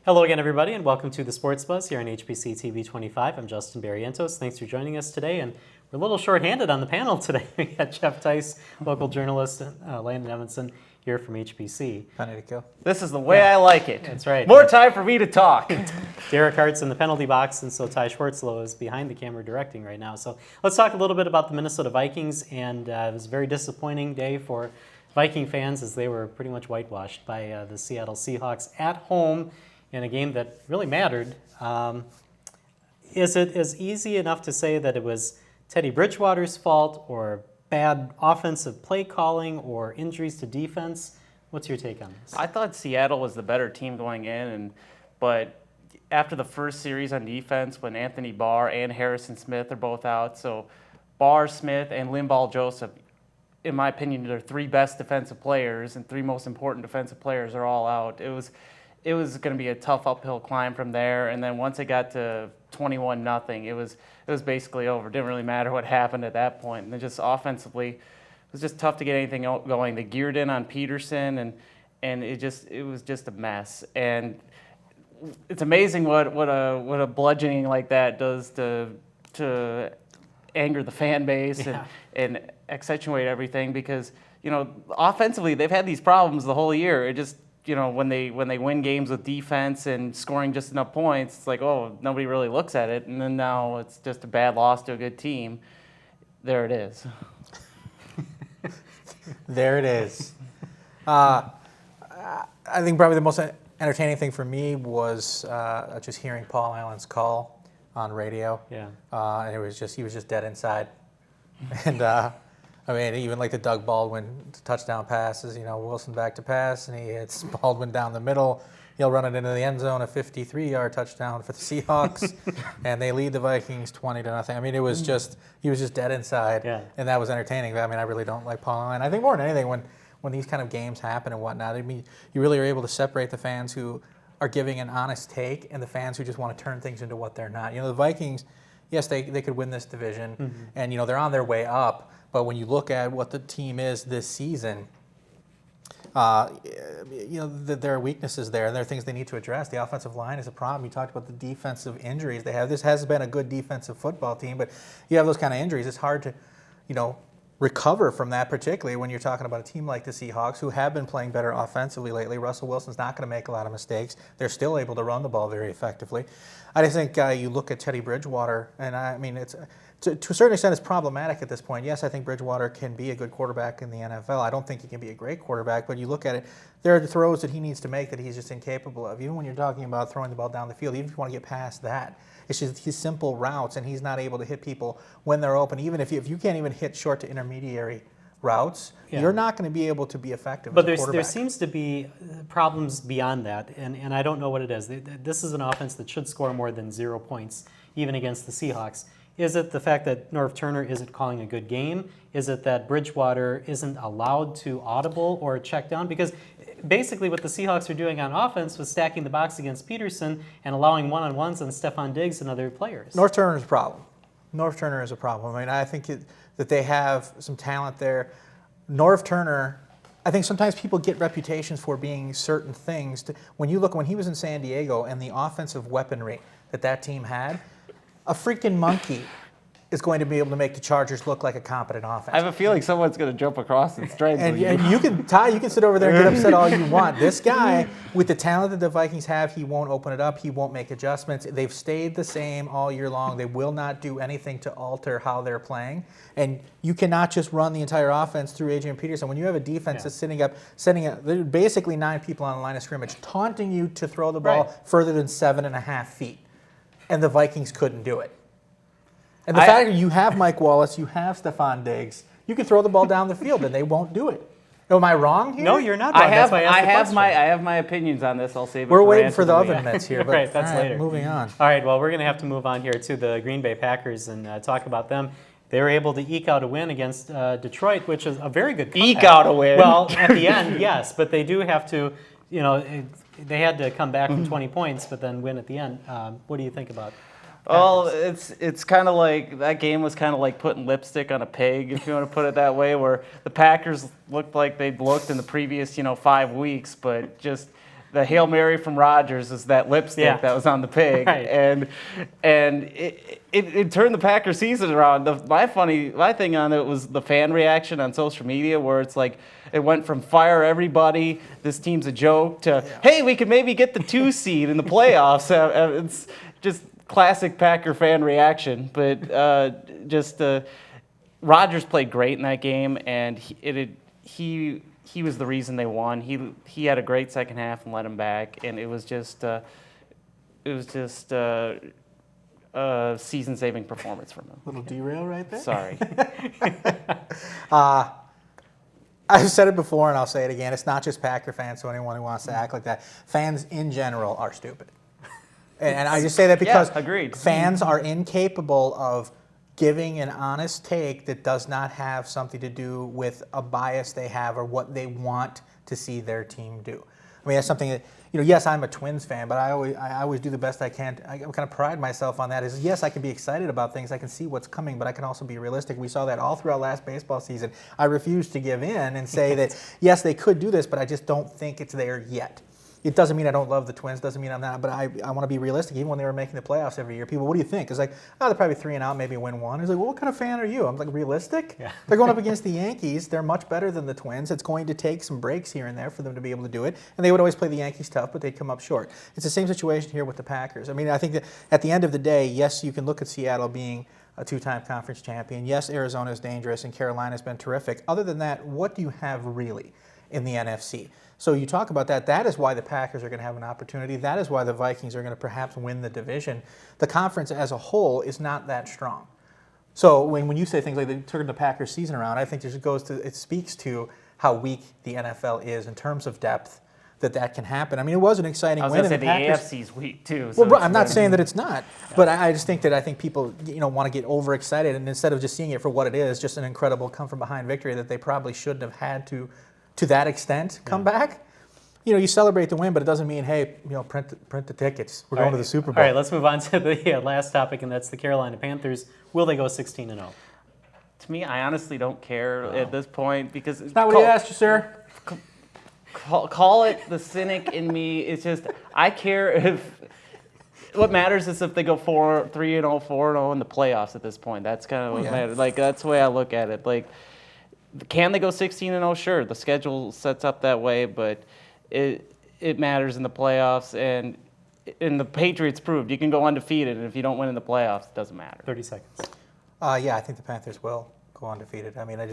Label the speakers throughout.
Speaker 1: Hello again, everybody, and welcome to the Sports Buzz here on HBC TV 25. I'm Justin Barrientos. Thanks for joining us today, and we're a little short-handed on the panel today. We got Jeff Theis, local journalist, Landon Evanson here from HBC.
Speaker 2: This is the way I like it.
Speaker 1: That's right.
Speaker 2: More time for me to talk.
Speaker 1: Derek Hart's in the penalty box, and so Schwartzlow is behind the camera directing right now. So let's talk a little bit about the Minnesota Vikings, and it was a very disappointing day for Viking fans as they were pretty much whitewashed by the Seattle Seahawks at home in a game that really mattered. Is it as easy enough to say that it was Teddy Bridgewater's fault or bad offensive play calling or injuries to defense? What's your take on this?
Speaker 2: I thought Seattle was the better team going in, but after the first series on defense, when Anthony Barr and Harrison Smith are both out, so Barr, Smith, and Linval Joseph, in my opinion, their three best defensive players and three most important defensive players are all out. It was going to be a tough uphill climb from there, and then once it got to 21-0, it was basically over. It didn't really matter what happened at that point. And then just offensively, it was just tough to get anything going. They geared in on Peterson, and it was just a mess. And it's amazing what a bludgeoning like that does to anger the fan base and accentuate everything, because offensively they've had these problems the whole year. It just when they win games with defense and scoring just enough points, it's like, oh, nobody really looks at it. And then now it's just a bad loss to a good team. There it is.
Speaker 3: There it is. I think probably the most entertaining thing for me was just hearing Paul Allen's call on radio.
Speaker 1: Yeah.
Speaker 3: And he was just dead inside. And even like the Doug Baldwin touchdown passes, Wilson back to pass, and he hits Baldwin down the middle. He'll run it into the end zone, a 53-yard touchdown for the Seahawks, and they lead the Vikings 20-0. He was just dead inside, and that was entertaining. I really don't like Paul Allen. I think more than anything, when these kind of games happen and whatnot, you really are able to separate the fans who are giving an honest take and the fans who just want to turn things into what they're not. The Vikings, yes, they could win this division, and they're on their way up. But when you look at what the team is this season, there are weaknesses there, and there are things they need to address. The offensive line is a problem. You talked about the defensive injuries they have. This has been a good defensive football team, but you have those kind of injuries. It's hard to, recover from that, particularly when you're talking about a team like the Seahawks, who have been playing better offensively lately. Russell Wilson's not going to make a lot of mistakes. They're still able to run the ball very effectively. I just think you look at Teddy Bridgewater, and it's to a certain extent, it's problematic at this point. Yes, I think Bridgewater can be a good quarterback in the NFL. I don't think he can be a great quarterback, but you look at it, there are throws that he needs to make that he's just incapable of. Even when you're talking about throwing the ball down the field, even if you want to get past that, it's just his simple routes, and he's not able to hit people when they're open. Even if you can't even hit short to intermediary routes, you're not going to be able to be effective
Speaker 1: but
Speaker 3: as a quarterback.
Speaker 1: There seems to be problems beyond that, and I don't know what it is. This is an offense that should score more than 0 points, even against the Seahawks. Is it the fact that Norv Turner isn't calling a good game? Is it that Bridgewater isn't allowed to audible or check down? Because basically what the Seahawks were doing on offense was stacking the box against Peterson and allowing one-on-ones on Stephon Diggs and other players.
Speaker 3: Norv Turner is a problem. Norv Turner is a problem. I think that they have some talent there. Norv Turner, I think sometimes people get reputations for being certain things. When he was in San Diego and the offensive weaponry that team had, a freaking monkey is going to be able to make the Chargers look like a competent offense.
Speaker 2: I have a feeling someone's going to jump across and strangle you.
Speaker 3: And you can sit over there and get upset all you want. This guy, with the talent that the Vikings have, he won't open it up. He won't make adjustments. They've stayed the same all year long. They will not do anything to alter how they're playing. And you cannot just run the entire offense through Adrian Peterson. When you have a defense that's setting up basically 9 people on the line of scrimmage, taunting you to throw the ball further than 7.5 feet. And the Vikings couldn't do it. And the fact that you have Mike Wallace, you have Stephon Diggs, you can throw the ball down the field, and they won't do it. Am I wrong here?
Speaker 1: No, you're not wrong.
Speaker 2: I have my opinions on this. I'll save it.
Speaker 3: We're waiting for the oven mitts here. But,
Speaker 1: right, that's later.
Speaker 3: Moving on.
Speaker 1: All right, well, we're going to have to move on here to the Green Bay Packers and talk about them. They were able to eke out a win against Detroit, which is a very good comeback.
Speaker 2: Eke out a win?
Speaker 1: Well, at the end, yes, but they do have to, they had to come back from 20 points, but then win at the end. What do you think about
Speaker 2: Well, it's kind of like that game was kind of like putting lipstick on a pig, if you want to put it that way, where the Packers looked like they'd looked in the previous 5 weeks, but just the Hail Mary from Rodgers is that lipstick that was on the pig,
Speaker 1: Right.
Speaker 2: and it turned the Packers season around. My thing on it was the fan reaction on social media, where it's like it went from fire everybody, this team's a joke, to hey, we could maybe get the 2 seed in the playoffs. It's just classic Packer fan reaction, but Rodgers played great in that game, and he was the reason they won. He had a great second half and led him back, and it was just a season-saving performance from him.
Speaker 3: Little derail right there.
Speaker 2: Sorry.
Speaker 3: I've said it before and I'll say it again. It's not just Packer fans, so anyone who wants to act like that. Fans in general are stupid. And I just say that because
Speaker 2: agreed.
Speaker 3: Fans are incapable of giving an honest take that does not have something to do with a bias they have or what they want to see their team do. I mean, that's something that, yes, I'm a Twins fan, but I always do the best I can. I kind of pride myself on that. Is yes, I can be excited about things. I can see what's coming, but I can also be realistic. We saw that all throughout last baseball season. I refuse to give in and say that, yes, they could do this, but I just don't think it's there yet. It doesn't mean I don't love the Twins, doesn't mean I'm not, but I want to be realistic. Even when they were making the playoffs every year, people, what do you think? It's like, oh, they're probably 3 and out, maybe win 1. It's like, well, what kind of fan are you? I'm like, realistic?
Speaker 1: Yeah.
Speaker 3: They're going up against the Yankees. They're much better than the Twins. It's going to take some breaks here and there for them to be able to do it. And they would always play the Yankees tough, but they'd come up short. It's the same situation here with the Packers. I mean, I think that at the end of the day, yes, you can look at Seattle being a 2-time conference champion. Yes, Arizona is dangerous and Carolina's been terrific. Other than that, what do you have really in the NFC? So you talk about that. That is why the Packers are going to have an opportunity. That is why the Vikings are going to perhaps win the division. The conference as a whole is not that strong. So when you say things like they turned the Packers season around, I think it speaks to how weak the NFL is in terms of depth, that can happen. I mean, it was an exciting win.
Speaker 2: I was going to say the
Speaker 3: Packers,
Speaker 2: AFC's weak too.
Speaker 3: So well, I'm not saying that it's not, but I just think that people want to get overexcited, and instead of just seeing it for what it is, just an incredible come from behind victory that they probably shouldn't have had to that extent come back. You celebrate the win, but it doesn't mean, hey, print the tickets. We're going to the Super Bowl.
Speaker 1: All right, let's move on to the last topic, and that's the Carolina Panthers. Will they go 16-0?
Speaker 2: To me, I honestly don't care at this point because
Speaker 3: It's not what he asked you, sir.
Speaker 2: Call it the cynic in me. It's just I care if. What matters is if they go 3-0, 4-0 in the playoffs at this point. That's kind of what matters. Like that's the way I look at it. Like, can they go 16-0? Sure, the schedule sets up that way, but it matters in the playoffs, and the Patriots proved you can go undefeated, and if you don't win in the playoffs, it doesn't matter.
Speaker 1: 30 seconds.
Speaker 3: Yeah, I think the Panthers will go undefeated. I mean, I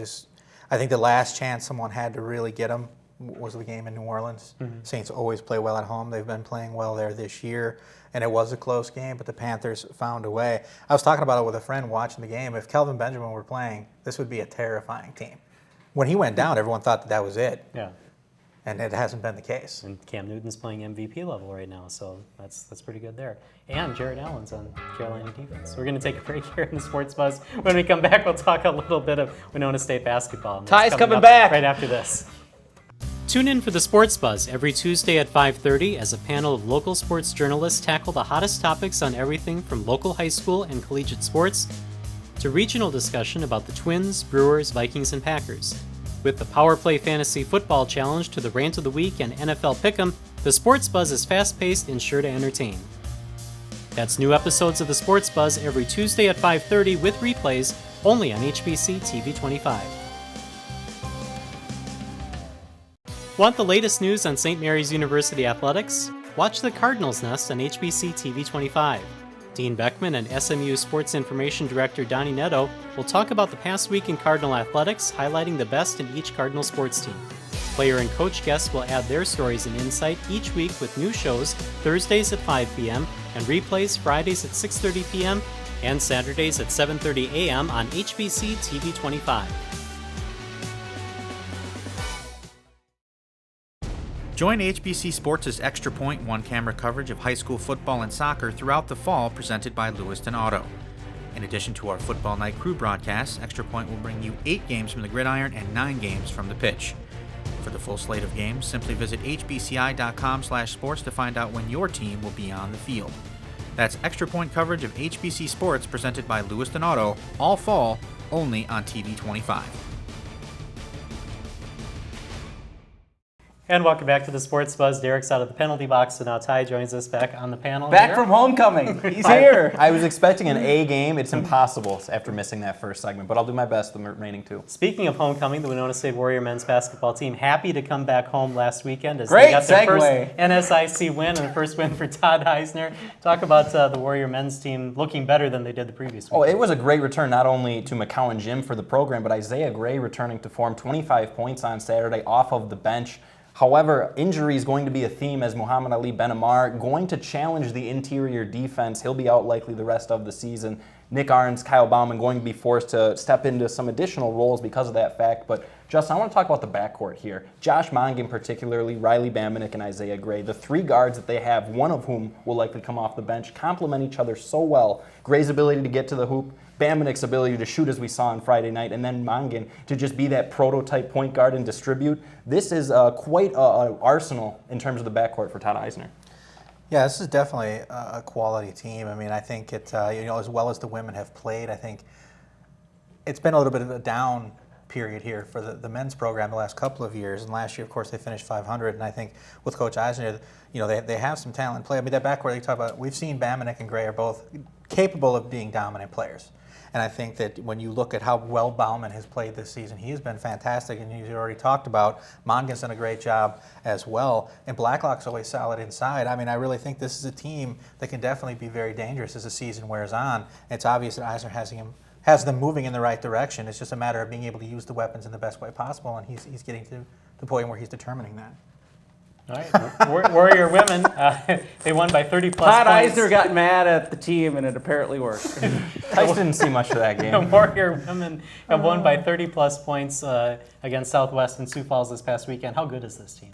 Speaker 3: think the last chance someone had to really get them was the game in New Orleans. Mm-hmm. Saints always play well at home. They've been playing well there this year, and it was a close game, but the Panthers found a way. I was talking about it with a friend watching the game. If Kelvin Benjamin were playing, this would be a terrifying team. When he went down, everyone thought that was it.
Speaker 1: Yeah.
Speaker 3: And it hasn't been the case.
Speaker 1: And Cam Newton's playing MVP level right now, so that's pretty good there. And Jared Allen's on Carolina defense. We're going to take a break here in the Sports Buzz. When we come back, we'll talk a little bit of Winona State basketball.
Speaker 2: Theis coming back
Speaker 1: right after this. Tune in for the Sports Buzz every Tuesday at 5:30 as a panel of local sports journalists tackle the hottest topics on everything from local high school and collegiate sports to regional discussion about the Twins, Brewers, Vikings, and Packers. With the Power Play Fantasy Football Challenge to the Rant of the Week and NFL Pick'em, the Sports Buzz is fast-paced and sure to entertain. That's new episodes of the Sports Buzz every Tuesday at 5:30 with replays only on HBC TV 25. Want the latest news on St. Mary's University athletics? Watch the Cardinals Nest on HBC TV 25. Dean Beckman and SMU Sports Information Director Donnie Netto will talk about the past week in Cardinal athletics, highlighting the best in each Cardinal sports team. Player and coach guests will add their stories and insight each week with new shows Thursdays at 5 p.m. and replays Fridays at 6:30 p.m. and Saturdays at 7:30 a.m. on HBC TV 25.
Speaker 4: Join HBC Sports' Extra Point one-camera coverage of high school football and soccer throughout the fall, presented by Lewiston Auto. In addition to our Football Night Crew broadcasts, Extra Point will bring you 8 games from the gridiron and 9 games from the pitch. For the full slate of games, simply visit hbci.com/sports to find out when your team will be on the field. That's Extra Point coverage of HBC Sports presented by Lewiston Auto, all fall, only on TV 25.
Speaker 1: And welcome back to the Sports Buzz. Derek's out of the penalty box, so now Ty joins us back on the panel.
Speaker 2: Back
Speaker 1: here.
Speaker 2: from homecoming. He's here.
Speaker 5: I was expecting an A game. It's impossible after missing that first segment, but I'll do my best the remaining two.
Speaker 1: Speaking of homecoming, the Winona State Warrior men's basketball team happy to come back home last weekend as
Speaker 2: Great
Speaker 1: they got their
Speaker 2: segue.
Speaker 1: first NSIC win and the first win for Todd Eisner. Talk about the Warrior men's team looking better than they did the previous week.
Speaker 5: Oh, it was a great return not only to McCowan Jim for the program, but Isaiah Gray returning to form, 25 points on Saturday off of the bench. However, injury is going to be a theme as Muhammad Ali Benamar going to challenge the interior defense. He'll be out likely the rest of the season. Nick Arns, Kyle Bauman going to be forced to step into some additional roles because of that fact. But Justin, I want to talk about the backcourt here. Josh Mongin particularly, Riley Bamanek, and Isaiah Gray. The three guards that they have, one of whom will likely come off the bench, complement each other so well. Gray's ability to get to the hoop, Bamanek's ability to shoot as we saw on Friday night, and then Mongin to just be that prototype point guard and distribute. This is quite an arsenal in terms of the backcourt for Todd Eisner.
Speaker 3: Yeah, this is definitely a quality team. I mean, I think it, as well as the women have played, I think it's been a little bit of a down period here for the men's program the last couple of years. And last year, of course, they finished 500. And I think with Coach Eisner, they have some talent in play. I mean, that backcourt you talk about, we've seen Bamanek and Gray are both capable of being dominant players. And I think that when you look at how well Bauman has played this season, he has been fantastic, and he's already talked about. Mongan's done a great job as well, and Blacklock's always solid inside. I mean, I really think this is a team that can definitely be very dangerous as the season wears on. It's obvious that Eisner has them moving in the right direction. It's just a matter of being able to use the weapons in the best way possible, and he's getting to the point where he's determining that.
Speaker 1: All right, Warrior women, they won by 30-plus
Speaker 2: Todd
Speaker 1: points.
Speaker 2: Eisner got mad at the team, and it apparently worked.
Speaker 5: Theis didn't see much of that
Speaker 1: The
Speaker 5: game.
Speaker 1: Warrior women have won by 30-plus points against Southwest and Sioux Falls this past weekend. How good is this team?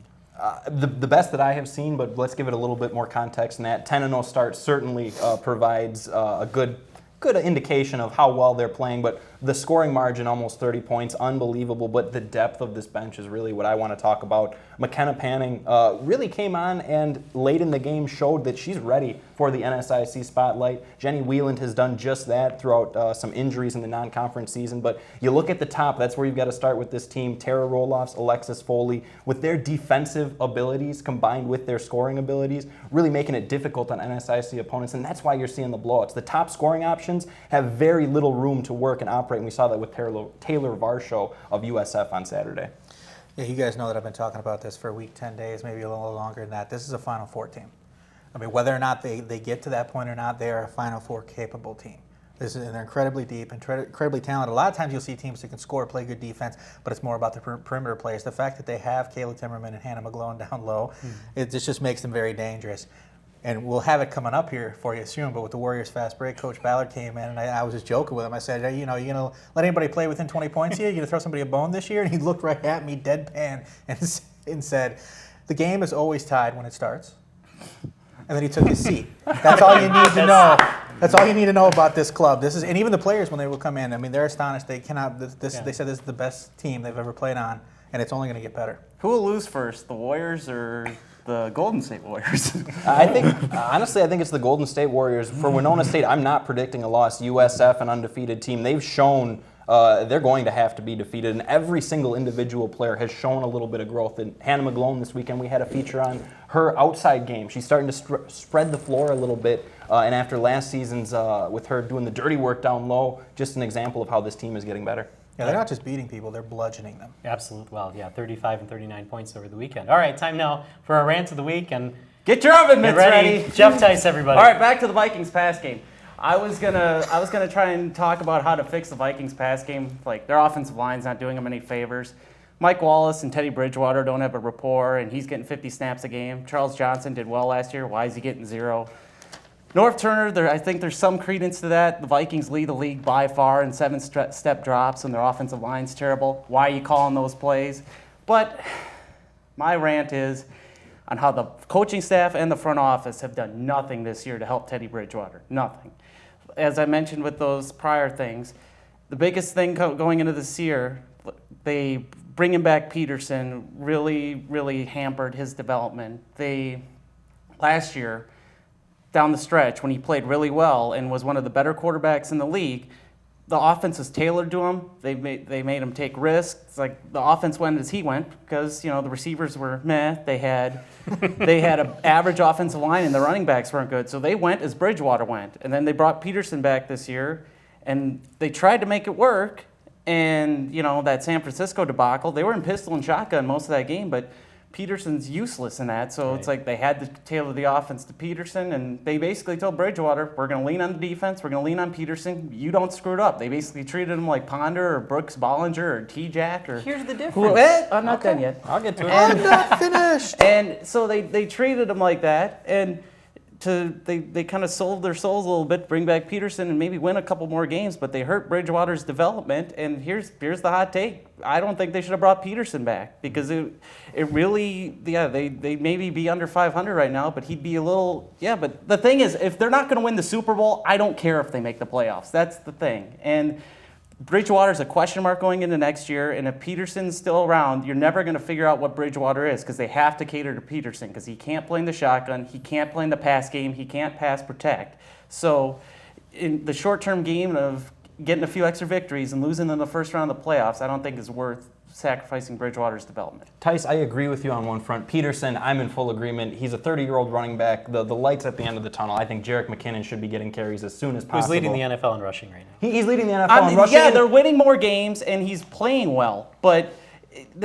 Speaker 5: The best that I have seen, but let's give it a little bit more context than that. 10-0 start certainly provides a good indication of how well they're playing, but the scoring margin, almost 30 points, unbelievable, but the depth of this bench is really what I want to talk about. McKenna Panning really came on and late in the game showed that she's ready for the NSIC spotlight. Jenny Wieland has done just that throughout some injuries in the non-conference season, but you look at the top, that's where you've got to start with this team. Tara Roloffs, Alexis Foley, with their defensive abilities combined with their scoring abilities, really making it difficult on NSIC opponents, and that's why you're seeing the blowouts. The top scoring options have very little room to work and operate, and we saw that with Taylor Varsho of USF on Saturday.
Speaker 3: Yeah, you guys know that I've been talking about this for a week, 10 days, maybe a little longer than that. This is a Final Four team. I mean, whether or not they get to that point or not, they are a Final Four capable team. And they're incredibly deep, incredibly talented. A lot of times you'll see teams that can score, play good defense, but it's more about the perimeter players. The fact that they have Kayla Timmerman and Hannah McGlone down low, it just makes them very dangerous. And we'll have it coming up here for you soon, but with the Warriors fast break, Coach Ballard came in, and I was just joking with him. I said, hey, you going to let anybody play within 20 points here? You going to throw somebody a bone this year? And he looked right at me, deadpan, and said, the game is always tied when it starts. And then he took his seat. That's all you need to know. That's all you need to know about this club. And even the players, when they will come in, I mean, they're astonished. They cannot. They said this is the best team they've ever played on, and it's only going to get better.
Speaker 2: Who will lose first, the Warriors or the Golden State Warriors?
Speaker 5: I think it's the Golden State Warriors. For Winona State, I'm not predicting a loss. USF, an undefeated team, they've shown they're going to have to be defeated, and every single individual player has shown a little bit of growth. And Hannah McGlone this weekend, we had a feature on her outside game. She's starting to spread the floor a little bit, and after last season's with her doing the dirty work down low, just an example of how this team is getting better.
Speaker 3: Yeah, they're not just beating people, they're bludgeoning them.
Speaker 1: Absolutely. Well, yeah, 35 and 39 points over the weekend. All right, time now for our rant of the week. And
Speaker 2: Get your oven mitts ready.
Speaker 1: Jeff Theis, everybody.
Speaker 2: All right, back to the Vikings pass game. I was gonna try and talk about how to fix the Vikings pass game. Like, their offensive line's not doing them any favors. Mike Wallace and Teddy Bridgewater don't have a rapport, and he's getting 50 snaps a game. Charles Johnson did well last year. Why is he getting 0? North Turner, I think there's some credence to that. The Vikings lead the league by far in 7-step drops, and their offensive line's terrible. Why are you calling those plays? But my rant is on how the coaching staff and the front office have done nothing this year to help Teddy Bridgewater. Nothing. As I mentioned with those prior things, the biggest thing going into this year, they bringing back Peterson really, really hampered his development. Last year, down the stretch, when he played really well and was one of the better quarterbacks in the league, the offense was tailored to him. They made him take risks. It's like the offense went as he went because the receivers were meh. They had an average offensive line and the running backs weren't good. So they went as Bridgewater went. And then they brought Peterson back this year, and they tried to make it work. And that San Francisco debacle, they were in pistol and shotgun most of that game, but Peterson's useless in that, so It's like they had to tailor the offense to Peterson, and they basically told Bridgewater, we're going to lean on the defense, we're going to lean on Peterson, you don't screw it up. They basically treated him like Ponder or Brooks Bollinger or T-Jack or...
Speaker 5: Here's the difference.
Speaker 2: I'm not done yet.
Speaker 5: I'll get to it.
Speaker 3: I'm not finished.
Speaker 2: And so they treated him like that, and they kind of sold their souls a little bit, bring back Peterson and maybe win a couple more games, but they hurt Bridgewater's development. And here's the hot take: I don't think they should have brought Peterson back because it really they maybe be under 500 right now, but he'd be a little But the thing is, if they're not going to win the Super Bowl, I don't care if they make the playoffs. That's the thing. And Bridgewater's a question mark going into next year, and if Peterson's still around, you're never going to figure out what Bridgewater is because they have to cater to Peterson because he can't play in the shotgun, he can't play in the pass game, he can't pass protect. So in the short-term game of getting a few extra victories and losing in the first round of the playoffs, I don't think is worth sacrificing Bridgewater's development.
Speaker 5: Theis, I agree with you on one front. Peterson, I'm in full agreement. He's a 30-year-old running back. The light's at the end of the tunnel. I think Jerick McKinnon should be getting carries as soon as possible.
Speaker 1: Who's leading the NFL in rushing right now?
Speaker 5: He's leading the NFL in rushing.
Speaker 2: Yeah, they're winning more games, and he's playing well. But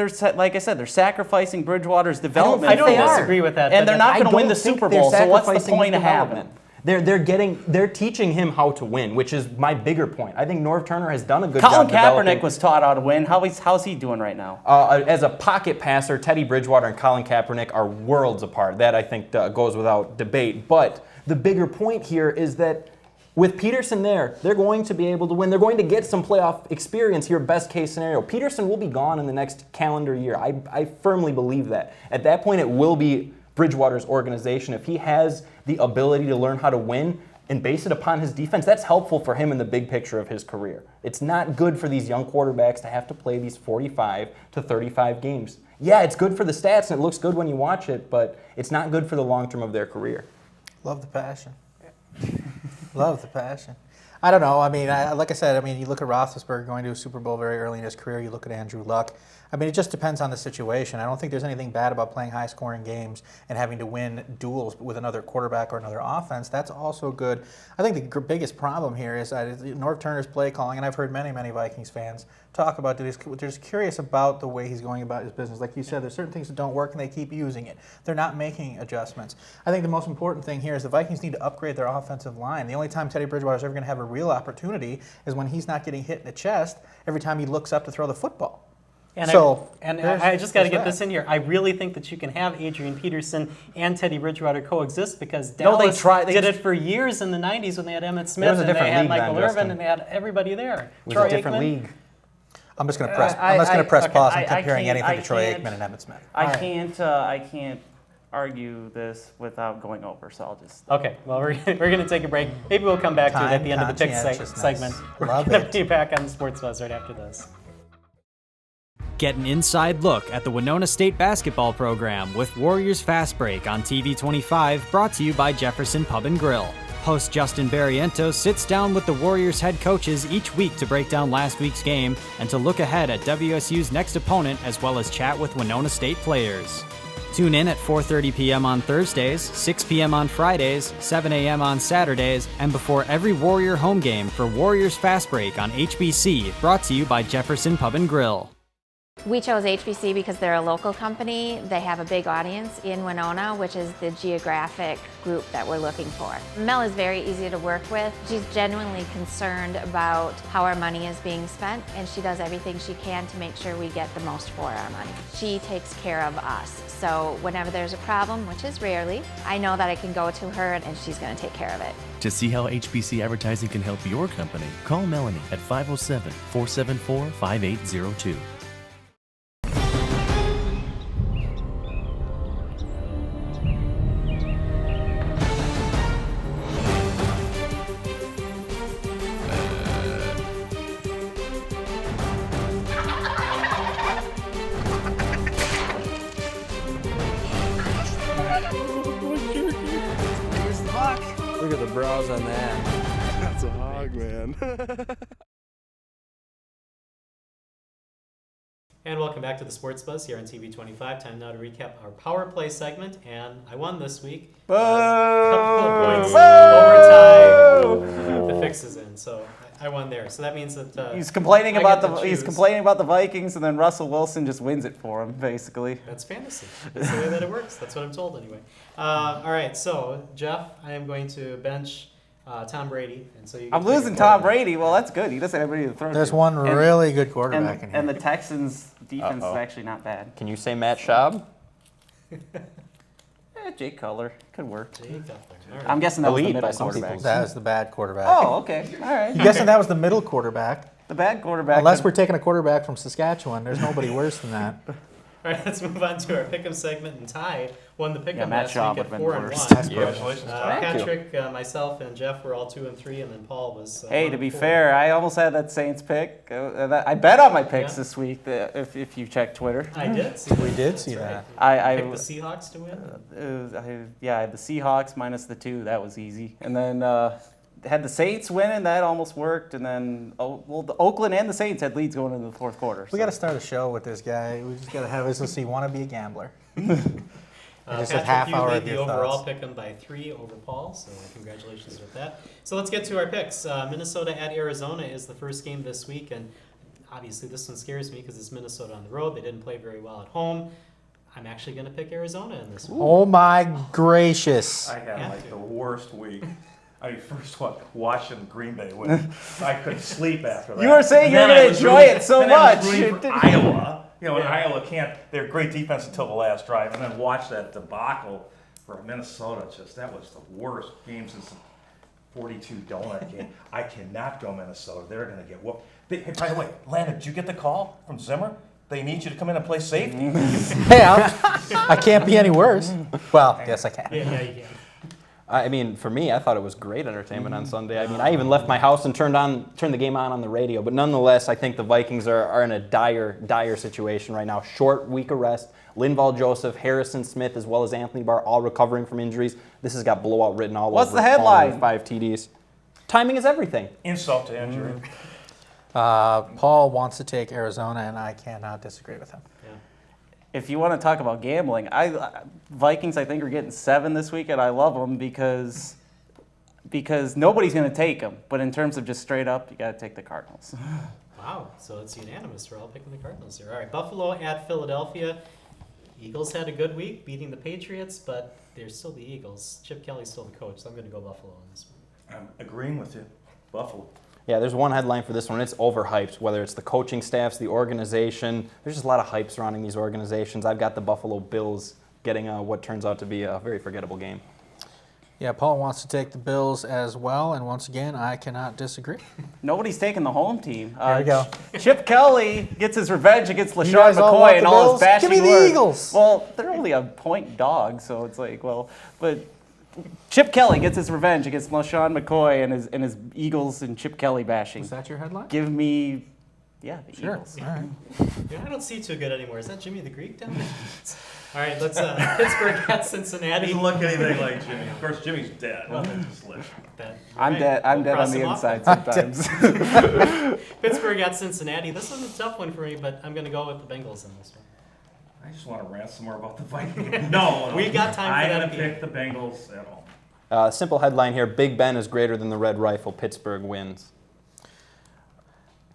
Speaker 2: like I said, they're sacrificing Bridgewater's development.
Speaker 1: I don't disagree with that.
Speaker 2: And they're not going to win the Super Bowl, so what's the point of having him?
Speaker 5: They're teaching him how to win, which is my bigger point. I think Norv Turner has done a good job
Speaker 2: Colin
Speaker 5: developing.
Speaker 2: Kaepernick was taught how to win. How's he doing right now?
Speaker 5: As a pocket passer, Teddy Bridgewater and Colin Kaepernick are worlds apart. That, I think, goes without debate. But the bigger point here is that with Peterson there, they're going to be able to win. They're going to get some playoff experience here, best case scenario. Peterson will be gone in the next calendar year. I firmly believe that. At that point, it will be Bridgewater's organization. If he has the ability to learn how to win and base it upon his defense, that's helpful for him in the big picture of his career. It's not good for these young quarterbacks to have to play these 45 to 35 games. Yeah, it's good for the stats and it looks good when you watch it, but it's not good for the long term of their career.
Speaker 3: Love the passion. Love the passion. I don't know. I mean, like I said, you look at Roethlisberger going to a Super Bowl very early in his career. You look at Andrew Luck. It just depends on the situation. I don't think there's anything bad about playing high-scoring games and having to win duels with another quarterback or another offense. That's also good. I think the biggest problem here is that Norv Turner's play calling, and I've heard many, many Vikings fans talk about this. They're just curious about the way he's going about his business. Like you said, there's certain things that don't work, and they keep using it. They're not making adjustments. I think the most important thing here is the Vikings need to upgrade their offensive line. The only time Teddy Bridgewater is ever going to have a real opportunity is when he's not getting hit in the chest every time he looks up to throw the football.
Speaker 1: And I just got to get this in here. I really think that you can have Adrian Peterson and Teddy Bridgewater coexist because Dallas did it for years in the 90s when they had Emmitt Smith and they had Michael Irvin and they had everybody there.
Speaker 5: It was a different league.
Speaker 3: I'm just going to press pause on comparing anything to Troy Aikman and Emmitt Smith.
Speaker 2: I can't argue this without going over, so I'll just...
Speaker 1: Okay, well, we're going to take a break. Maybe we'll come back to it at the end of the pick segment. We're going to be back on the Sports Buzz right after this.
Speaker 6: Get an inside look at the Winona State basketball program with Warriors Fast Break on TV 25, brought to you by Jefferson Pub and Grill. Host Justin Barrientos sits down with the Warriors head coaches each week to break down last week's game and to look ahead at WSU's next opponent, as well as chat with Winona State players. Tune in at 4:30 p.m. on Thursdays, 6 p.m. on Fridays, 7 a.m. on Saturdays, and before every Warrior home game for Warriors Fast Break on HBC, brought to you by Jefferson Pub and Grill.
Speaker 7: We chose HBC because they're a local company. They have a big audience in Winona, which is the geographic group that we're looking for. Mel is very easy to work with. She's genuinely concerned about how our money is being spent, and she does everything she can to make sure we get the most for our money. She takes care of us. So whenever there's a problem, which is rarely, I know that I can go to her and she's going to take care of it.
Speaker 8: To see how HBC advertising can help your company, call Melanie at 507-474-5802.
Speaker 9: Look at the brows on that. That's a hog, man.
Speaker 1: And welcome back to the Sports Buzz here on TV 25. Time now to recap our Power Play segment, and I won this week. A couple of points overtime. The fix is in, so I won there. So that means that
Speaker 2: He's complaining
Speaker 1: I
Speaker 2: about
Speaker 1: get to
Speaker 2: he's
Speaker 1: choose.
Speaker 2: complaining about the Vikings, and then Russell Wilson just wins it for him, basically.
Speaker 1: That's fantasy. That's the way that it works. That's what I'm told anyway. All right, so Jeff, I am going to bench Tom Brady, and so you.
Speaker 2: I'm
Speaker 1: can pick
Speaker 2: losing
Speaker 1: a
Speaker 2: Tom
Speaker 1: quarterback.
Speaker 2: Brady. Well, that's good. He doesn't have anybody to throw
Speaker 3: There's
Speaker 2: to.
Speaker 3: one
Speaker 2: And-
Speaker 3: really good quarterback in here.
Speaker 2: And the Texans' defense
Speaker 5: Uh-oh.
Speaker 2: is actually not bad.
Speaker 5: Can you say Matt Schaub?
Speaker 2: Jake Cutler could work.
Speaker 1: Jay Cutler. All right.
Speaker 2: I'm guessing that was the
Speaker 5: Elite
Speaker 2: middle
Speaker 5: by some
Speaker 2: quarterback.
Speaker 5: people's-
Speaker 3: That was the bad quarterback.
Speaker 2: Oh, okay. All right.
Speaker 3: You guessing that was the middle quarterback?
Speaker 2: The bad quarterback.
Speaker 3: Unless
Speaker 2: could-
Speaker 3: we're taking a quarterback from Saskatchewan, there's nobody worse than that.
Speaker 1: All right, let's move on to our pick'em segment. And Ty won the pick'em
Speaker 2: Yeah, Matt
Speaker 1: last
Speaker 2: Schaub
Speaker 1: week at
Speaker 2: would've been
Speaker 1: 4-1.
Speaker 2: worse.
Speaker 3: Congratulations,
Speaker 5: Thank you.
Speaker 1: Patrick, myself, and Jeff were all 2-3, and then Paul was.
Speaker 2: Hey, to be
Speaker 1: 1-4.
Speaker 2: fair, I almost had that Saints pick. I bet on my picks
Speaker 1: Yeah.
Speaker 2: this week. If you check Twitter,
Speaker 1: I did. See
Speaker 3: We
Speaker 1: that.
Speaker 3: did
Speaker 1: That's
Speaker 3: see
Speaker 1: right.
Speaker 2: I
Speaker 1: Picked the Seahawks to win.
Speaker 2: I had the Seahawks minus the 2. That was easy. And then had the Saints winning. That almost worked. And then the Oakland and the Saints had leads going into the fourth quarter.
Speaker 3: We got to start a show with this guy. We just got to have his, let's see, wanna be a gambler. Just a
Speaker 1: Patrick,
Speaker 3: half
Speaker 1: you
Speaker 3: hour
Speaker 1: lead
Speaker 3: of
Speaker 1: the
Speaker 3: your
Speaker 1: overall
Speaker 3: thoughts.
Speaker 1: pick'em by 3 over Paul, so congratulations with that. So let's get to our picks. Minnesota at Arizona is the first game this week, and obviously this one scares me because it's Minnesota on the road. They didn't play very well at home. I'm actually going to pick Arizona in this one.
Speaker 3: Oh my gracious.
Speaker 9: I had
Speaker 1: Yeah.
Speaker 9: like the worst week. I mean, first one, watching Green Bay win. I couldn't sleep after that.
Speaker 2: You were saying you were
Speaker 9: And then
Speaker 2: gonna
Speaker 9: I was
Speaker 2: enjoy
Speaker 9: rooting-
Speaker 2: it so
Speaker 9: then I was
Speaker 2: much.
Speaker 9: rooting
Speaker 2: It
Speaker 9: for
Speaker 2: didn't-
Speaker 9: Iowa. You know, and
Speaker 1: Yeah.
Speaker 9: Iowa can't. They're great defense until the last drive, and then watch that debacle for Minnesota. That was the worst game since the 42 donut game. I cannot go Minnesota. They're going to get whooped. Hey, by the way, Landon, did you get the call from Zimmer? They need you to come in and play safety.
Speaker 3: Hey, I can't be any worse. Well, yes, I can.
Speaker 1: Yeah, you can.
Speaker 5: I mean, for me, I thought it was great entertainment on Sunday. I mean, I even left my house and turned the game on the radio. But nonetheless, I think the Vikings are in a dire situation right now. Short week of rest. Linval Joseph, Harrison Smith, as well as Anthony Barr, all recovering from injuries. This has got blowout written all
Speaker 2: What's
Speaker 5: over
Speaker 2: the
Speaker 5: it, all
Speaker 2: headline?
Speaker 5: over 5 TDs. Timing is everything.
Speaker 9: Insult to injury.
Speaker 3: Paul wants to take Arizona, and I cannot disagree with him.
Speaker 2: If you want to talk about gambling, Vikings I think are getting 7 this week, and I love them because nobody's going to take them. But in terms of just straight up, you got to take the Cardinals.
Speaker 1: Wow, so it's unanimous. We're all picking the Cardinals here. All right, Buffalo at Philadelphia. Eagles had a good week beating the Patriots, but they're still the Eagles. Chip Kelly's still the coach, so I'm going to go Buffalo on this one.
Speaker 9: I'm agreeing with you. Buffalo.
Speaker 5: Yeah, there's one headline for this one. It's overhyped, whether it's the coaching staffs, the organization. There's just a lot of hype surrounding these organizations. I've got the Buffalo Bills getting what turns out to be a very forgettable game.
Speaker 3: Yeah, Paul wants to take the Bills as well, and once again, I cannot disagree.
Speaker 2: Nobody's taking the home team.
Speaker 3: There we go.
Speaker 2: Chip Kelly gets his revenge against LaShawn
Speaker 3: guys all want
Speaker 2: McCoy and
Speaker 3: the
Speaker 2: all
Speaker 3: Bills?
Speaker 2: his bashing
Speaker 3: Give me the
Speaker 2: words.
Speaker 3: Eagles.
Speaker 2: Well, they're only a point dog, so it's like, but Chip Kelly gets his revenge against LaShawn McCoy and his Eagles and Chip Kelly bashing.
Speaker 3: Is that your headline?
Speaker 2: Give me, the
Speaker 3: Sure.
Speaker 2: Eagles.
Speaker 3: All right.
Speaker 1: Yeah, I don't see too good anymore. Is that Jimmy the Greek down there? All right, let's Pittsburgh at Cincinnati.
Speaker 9: Doesn't look anything like Jimmy. Of course, Jimmy's dead. Nothing just live.
Speaker 2: I'm
Speaker 1: Right,
Speaker 2: dead. I'm
Speaker 1: we'll
Speaker 2: dead on
Speaker 1: cross
Speaker 2: the
Speaker 1: him off
Speaker 2: inside
Speaker 1: then.
Speaker 2: sometimes.
Speaker 1: Pittsburgh at Cincinnati. This one's a tough one for me, but I'm going to go with the Bengals in this one.
Speaker 9: I just want to rant some more about the Vikings. No,
Speaker 1: We got time for
Speaker 9: I'm
Speaker 1: that
Speaker 9: going to
Speaker 1: again.
Speaker 9: pick the Bengals at home.
Speaker 5: Simple headline here, Big Ben is greater than the Red Rifle. Pittsburgh wins.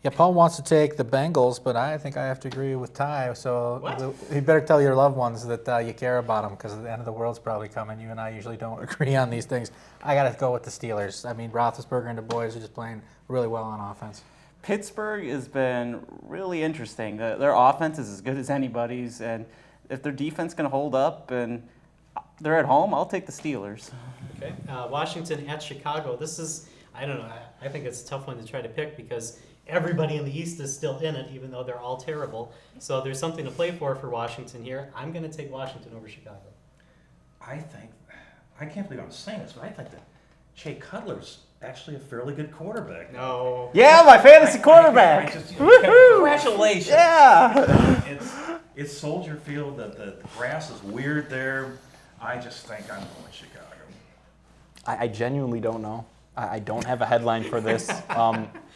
Speaker 3: Yeah, Paul wants to take the Bengals, but I think I have to agree with Ty. So
Speaker 1: What?
Speaker 3: you better tell your loved ones that you care about them, because the end of the world's probably coming. You and I usually don't agree on these things. I got to go with the Steelers. I mean, Roethlisberger and the boys are just playing really well on offense.
Speaker 2: Pittsburgh has been really interesting. Their offense is as good as anybody's, and if their defense can hold up and they're at home, I'll take the Steelers.
Speaker 1: Okay. Washington at Chicago. This is, I don't know, I think it's a tough one to try to pick because everybody in the East is still in it, even though they're all terrible. So there's something to play for Washington here. I'm going to take Washington over Chicago.
Speaker 9: I can't believe I'm saying this, but I think that Jay Cutler's actually a fairly good quarterback.
Speaker 1: No.
Speaker 2: Yeah, my fantasy quarterback.
Speaker 9: Congratulations.
Speaker 2: Yeah.
Speaker 9: It's Soldier Field. The grass is weird there. I just think I'm going Chicago.
Speaker 5: I genuinely don't know. I don't have a headline for this.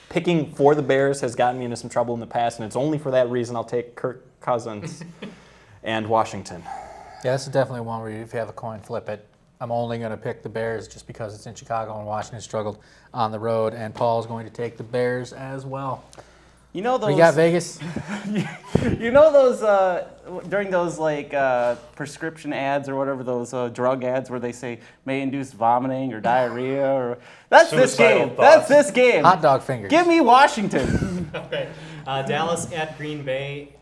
Speaker 5: Picking for the Bears has gotten me into some trouble in the past, and it's only for that reason I'll take Kirk Cousins and Washington.
Speaker 3: Yeah, this is definitely one where if you have a coin, flip it. I'm only going to pick the Bears just because it's in Chicago and Washington struggled on the road, and Paul's going to take the Bears as well.
Speaker 2: You know those.
Speaker 3: We got Vegas.
Speaker 2: You know those during those prescription ads or whatever, those drug ads where they say may induce vomiting or diarrhea or that's this
Speaker 9: Suicidal
Speaker 2: game.
Speaker 9: thoughts.
Speaker 2: That's this game.
Speaker 3: Hot dog fingers.
Speaker 2: Give me Washington.
Speaker 1: Okay. Dallas at Green Bay.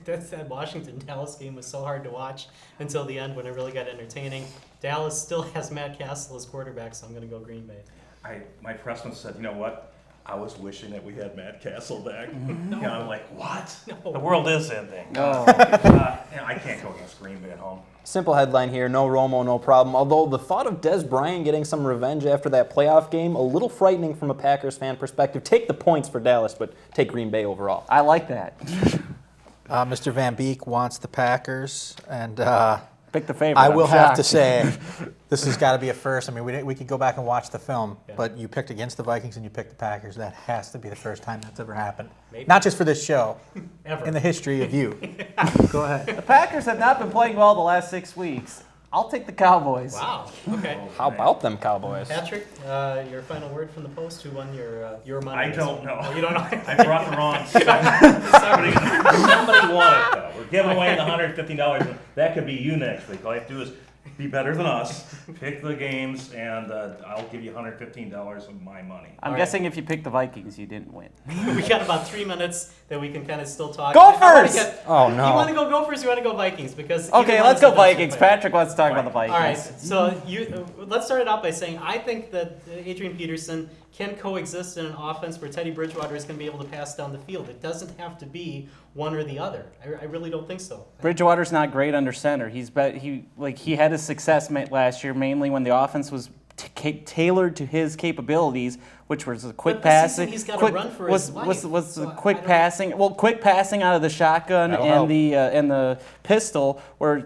Speaker 1: That Washington-Dallas game was so hard to watch until the end when it really got entertaining. Dallas still has Matt Castle as quarterback, so I'm going to go Green Bay.
Speaker 9: My pressman said, you know what? I was wishing that we had Matt Castle back. You know, I'm like, what?
Speaker 1: No.
Speaker 9: The world is ending.
Speaker 2: No.
Speaker 9: I can't go against Green Bay at home.
Speaker 5: Simple headline here, no Romo, no problem. Although the thought of Des Bryant getting some revenge after that playoff game, a little frightening from a Packers fan perspective. Take the points for Dallas, but take Green Bay overall.
Speaker 2: I like that.
Speaker 3: Mr. Van Beek wants the Packers, and
Speaker 2: Pick the favorite.
Speaker 3: I
Speaker 2: I'm
Speaker 3: will have to
Speaker 2: shocked.
Speaker 3: say this has got to be a first. I mean, we could go back and watch the film,
Speaker 1: Yeah.
Speaker 3: but you picked against the Vikings and you picked the Packers. That has to be the first time that's ever happened.
Speaker 1: Maybe.
Speaker 3: Not just for this show,
Speaker 1: Ever.
Speaker 3: in the history of you. Go ahead.
Speaker 2: The Packers have not been playing well the last 6 weeks. I'll take the Cowboys.
Speaker 1: Wow. Okay.
Speaker 5: How about them Cowboys?
Speaker 1: Patrick, your final word from the Post. Who won your money?
Speaker 9: I
Speaker 1: this
Speaker 9: don't
Speaker 1: week?
Speaker 9: know.
Speaker 1: Oh, you don't know?
Speaker 9: I brought the wrong somebody won it, though. We're giving away the $150. That could be you next week. All you have to do is be better than us, pick the games, and I'll give you $115 of my money.
Speaker 2: I'm
Speaker 1: All
Speaker 2: guessing if you picked the Vikings, you didn't win.
Speaker 1: We got about 3 minutes that we can kind of still talk.
Speaker 2: Gophers!
Speaker 1: I wanna get-
Speaker 5: Oh, no.
Speaker 1: You want to go Gophers? You want to go Vikings? Because either
Speaker 2: Okay,
Speaker 1: one
Speaker 2: let's
Speaker 1: is
Speaker 2: go
Speaker 1: the best
Speaker 2: Vikings.
Speaker 1: player.
Speaker 2: Patrick wants to talk about the Vikings.
Speaker 1: All right, so let's start it out by saying I think that Adrian Peterson can coexist in an offense where Teddy Bridgewater is going to be able to pass down the field. It doesn't have to be one or the other. I really don't think so.
Speaker 2: Bridgewater's not great under center. He had his success last year mainly when the offense was tailored to his capabilities, which was the quick
Speaker 1: But this
Speaker 2: passing.
Speaker 1: season he's gotta run for his life.
Speaker 2: Was
Speaker 1: So
Speaker 2: the
Speaker 1: I
Speaker 2: quick
Speaker 1: don't-
Speaker 2: passing? Well, quick passing out of the shotgun
Speaker 5: That'll
Speaker 2: and
Speaker 5: help.
Speaker 2: the pistol, where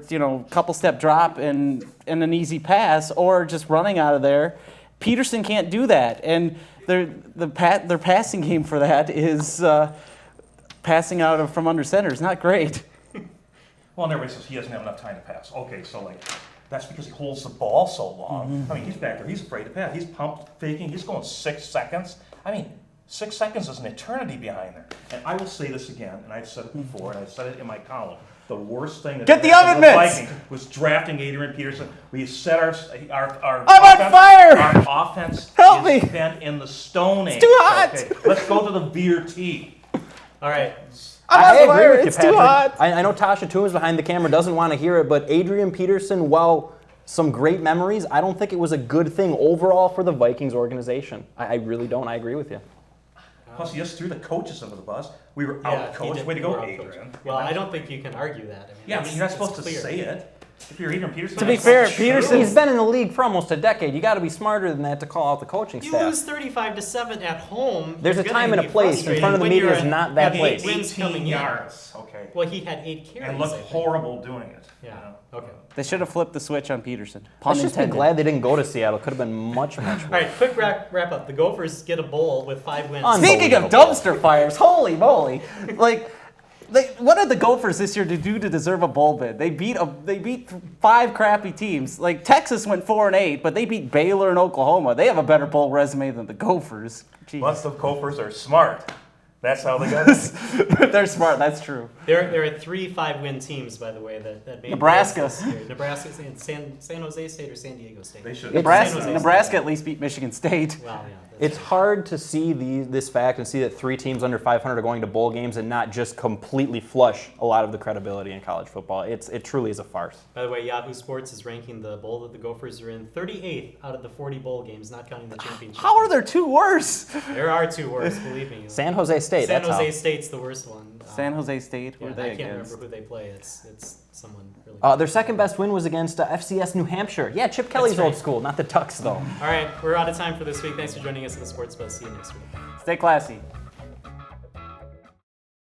Speaker 2: couple step drop and an easy pass, or just running out of there. Peterson can't do that, and their passing game for that is passing out from under center is not great.
Speaker 9: Well, and everybody says he doesn't have enough time to pass. Okay, so that's because he holds the ball so long. I mean, he's back there. He's afraid to pass. He's pump faking. He's going 6 seconds. I mean, 6 seconds is an eternity behind there. And I will say this again, and I've said it before, and I've said it in my column. The worst thing that
Speaker 2: Get the
Speaker 9: happened to
Speaker 2: oven mitts!
Speaker 9: Vikings was drafting Adrian Peterson. We set our
Speaker 2: I'm on
Speaker 9: offense-
Speaker 2: fire!
Speaker 9: Our offense
Speaker 2: Help
Speaker 9: is
Speaker 2: me!
Speaker 9: bent in the Stone Age.
Speaker 2: too hot!
Speaker 9: Okay, let's go to the beer tea.
Speaker 1: All right.
Speaker 5: I agree
Speaker 2: fire.
Speaker 5: with you,
Speaker 2: It's too
Speaker 5: Patrick.
Speaker 2: hot.
Speaker 5: I know Tasha Toombs behind the camera doesn't want to hear it, but Adrian Peterson, while some great memories, I don't think it was a good thing overall for the Vikings organization. I really don't. I agree with you.
Speaker 9: Plus, he just threw the coaches under the bus. We were
Speaker 1: Yeah,
Speaker 9: out
Speaker 1: he
Speaker 9: coached.
Speaker 1: did-
Speaker 9: Way to
Speaker 1: we
Speaker 9: go,
Speaker 1: were out-coached.
Speaker 9: Adrian.
Speaker 1: Well, I don't think you can argue that.
Speaker 9: Yeah, I mean, you're not
Speaker 1: it's
Speaker 9: supposed to
Speaker 1: clear.
Speaker 9: say it. If you're Adrian Peterson,
Speaker 2: To be
Speaker 9: that's
Speaker 2: fair,
Speaker 9: true.
Speaker 2: Peterson-
Speaker 5: He's been in the league for almost a decade. You got to be smarter than that to call out the coaching
Speaker 1: You
Speaker 5: staff.
Speaker 1: lose 35-7 at home.
Speaker 5: There's
Speaker 1: you're
Speaker 5: a
Speaker 1: gonna
Speaker 5: time and a
Speaker 1: be
Speaker 5: place. In
Speaker 1: frustrated
Speaker 5: front of the
Speaker 1: when
Speaker 5: media
Speaker 1: you're
Speaker 5: is
Speaker 1: in-
Speaker 5: not that
Speaker 1: having
Speaker 5: place.
Speaker 1: 8 wins
Speaker 9: 18
Speaker 1: coming in.
Speaker 9: yards. Okay.
Speaker 1: Well, he had 8 carries.
Speaker 9: And
Speaker 1: I
Speaker 9: looked
Speaker 1: think.
Speaker 9: horrible doing it.
Speaker 1: Yeah.
Speaker 9: you know.
Speaker 1: Okay.
Speaker 2: They should have flipped the switch on Peterson. Pun
Speaker 5: Let's just be
Speaker 2: intended.
Speaker 5: glad they didn't go to Seattle. Could have been much, much
Speaker 1: All
Speaker 5: worse.
Speaker 1: right. Quick wrap up. The Gophers get a bowl with 5 wins.
Speaker 2: Speaking of
Speaker 5: Unbelievable.
Speaker 2: dumpster fires, holy moly! What did the Gophers this year to do to deserve a bowl bid? They beat 5 crappy teams. Like Texas went 4-8, but they beat Baylor and Oklahoma. They have a better bowl resume than the Gophers. Jeez.
Speaker 9: Plus, the Gophers are smart. That's how they got it.
Speaker 2: They're smart. That's true.
Speaker 1: There are 3 5-win teams, by the way, that made
Speaker 2: Nebraska.
Speaker 1: bowls this year. Nebraska, San Jose State or San Diego State.
Speaker 9: They should.
Speaker 1: San Jose State.
Speaker 2: Nebraska at least beat Michigan State.
Speaker 1: Well, yeah.
Speaker 5: It's hard to see this fact and see that 3 teams under 500 are going to bowl games and not just completely flush a lot of the credibility in college football. It truly is a farce.
Speaker 1: By the way, Yahoo Sports is ranking the bowl that the Gophers are in 38th out of the 40 bowl games, not counting the championship.
Speaker 2: How are there 2 worse?
Speaker 1: There are 2 worse, believe me.
Speaker 5: San Jose State,
Speaker 1: San
Speaker 5: that's
Speaker 1: Jose
Speaker 5: how.
Speaker 1: State's the worst one.
Speaker 2: San Jose State. Who
Speaker 1: Yeah,
Speaker 2: are they
Speaker 1: I can't
Speaker 2: against?
Speaker 1: remember who they play. It's someone really.
Speaker 5: Their second best win was against FCS New Hampshire. Yeah, Chip Kelly's
Speaker 1: right.
Speaker 5: old school, not the Ducks though.
Speaker 1: All right, we're out of time for this week. Thanks for joining us in the Sports Buzz. See you next week.
Speaker 2: Stay classy.